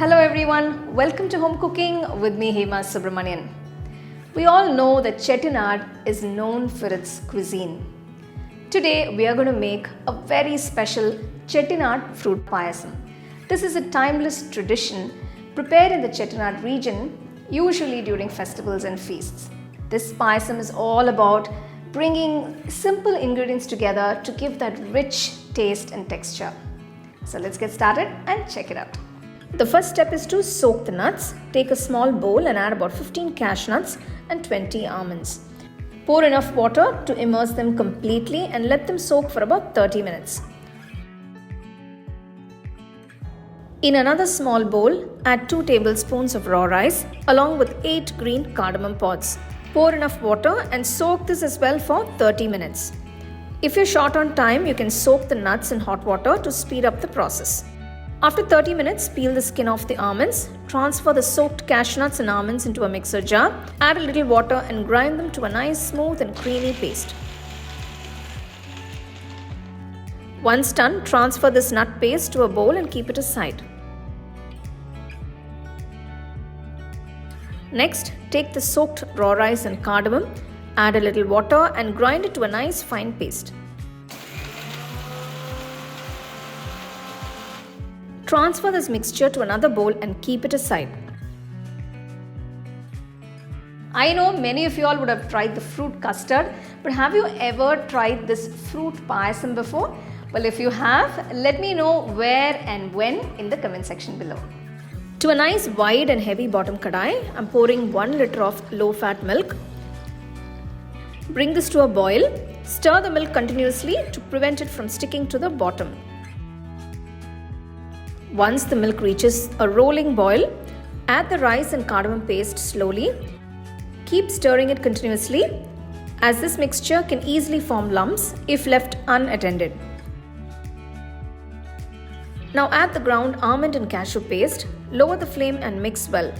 Hello everyone, welcome to Home Cooking with me Hema Subramanian. We all know that Chettinad is known for its cuisine. Today we are going to make a very special Chettinad Fruit Payasam. This is a timeless tradition prepared in the Chettinad region, usually during festivals and feasts. This payasam is all about bringing simple ingredients together to give that rich taste and texture. So let's get started and check it out. The first step is to soak the nuts. Take a small bowl and add about 15 cashew nuts and 20 almonds. Pour enough water to immerse them completely and let them soak for about 30 minutes. In another small bowl, add 2 tablespoons of raw rice along with 8 green cardamom pods. Pour enough water and soak this as well for 30 minutes. If you're short on time, you can soak the nuts in hot water to speed up the process. After 30 minutes, peel the skin off the almonds. Transfer the soaked cashew nuts and almonds into a mixer jar. Add a little water and grind them to a nice smooth and creamy paste. Once done, transfer this nut paste to a bowl and keep it aside. Next, take the soaked raw rice and cardamom, add a little water and grind it to a nice fine paste. Transfer this mixture to another bowl and keep it aside. I know many of you all would have tried the fruit custard, but have you ever tried this fruit payasam before? Well, if you have, let me know where and when in the comment section below. To a nice wide and heavy bottom kadai, I'm pouring 1 liter of low-fat milk. Bring this to a boil. Stir the milk continuously to prevent it from sticking to the bottom. Once the milk reaches a rolling boil, add the rice and cardamom paste slowly. Keep stirring it continuously, as this mixture can easily form lumps if left unattended. Now add the ground almond and cashew paste. Lower the flame and mix well.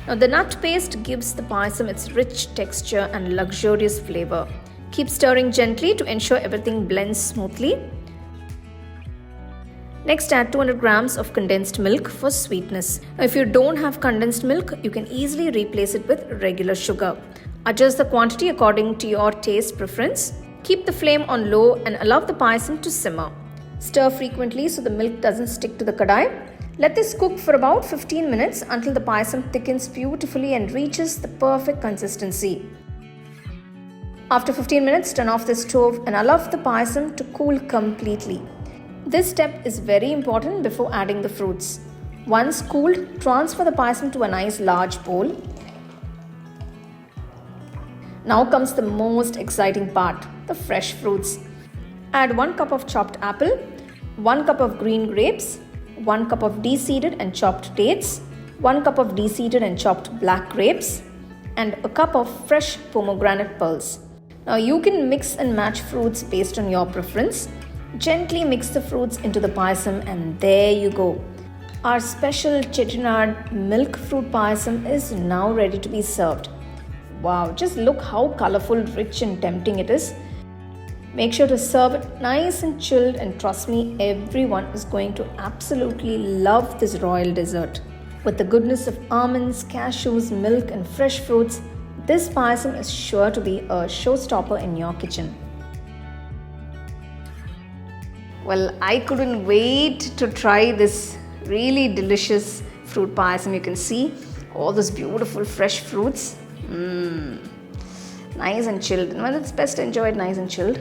Now the nut paste gives the payasam its rich texture and luxurious flavor. Keep stirring gently to ensure everything blends smoothly. Next, add 200 grams of condensed milk for sweetness. Now, if you don't have condensed milk, you can easily replace it with regular sugar. Adjust the quantity according to your taste preference. Keep the flame on low and allow the payasam to simmer. Stir frequently so the milk doesn't stick to the kadai. Let this cook for about 15 minutes until the payasam thickens beautifully and reaches the perfect consistency. After 15 minutes, turn off the stove and allow the payasam to cool completely. This step is very important before adding the fruits. Once cooled, transfer the payasam to a nice large bowl. Now comes the most exciting part, the fresh fruits. Add 1 cup of chopped apple, 1 cup of green grapes, 1 cup of de-seeded and chopped dates, 1 cup of de-seeded and chopped black grapes, and a cup of fresh pomegranate pearls. Now you can mix and match fruits based on your preference. Gently mix the fruits into the payasam and there you go. Our special Chettinad milk fruit payasam is now ready to be served. Wow, just look how colorful, rich and tempting it is. Make sure to serve it nice and chilled, and trust me, everyone is going to absolutely love this royal dessert. With the goodness of almonds, cashews, milk and fresh fruits, this payasam is sure to be a showstopper in your kitchen. Well, I couldn't wait to try this really delicious fruit payasam. You can see all those beautiful fresh fruits. Nice and chilled. Well, it's best enjoyed nice and chilled.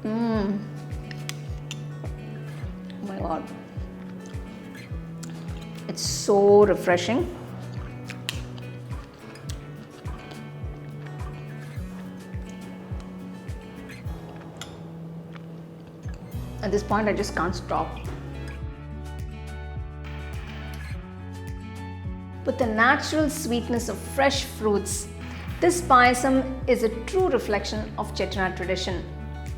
Oh my god. It's so refreshing. At this point, I just can't stop. With the natural sweetness of fresh fruits, this payasam is a true reflection of Chettinad tradition.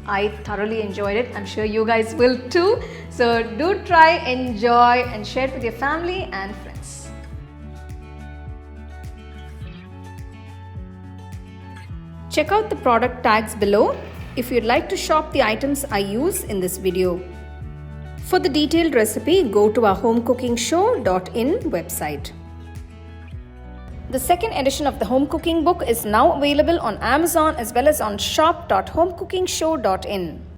I thoroughly enjoyed it. I'm sure you guys will too. So do try, enjoy and share it with your family and friends. Check out the product tags below if you'd like to shop the items I use in this video. For the detailed recipe, go to our HomeCookingShow.in website. The second edition of the home cooking book is now available on Amazon as well as on shop.homecookingshow.in.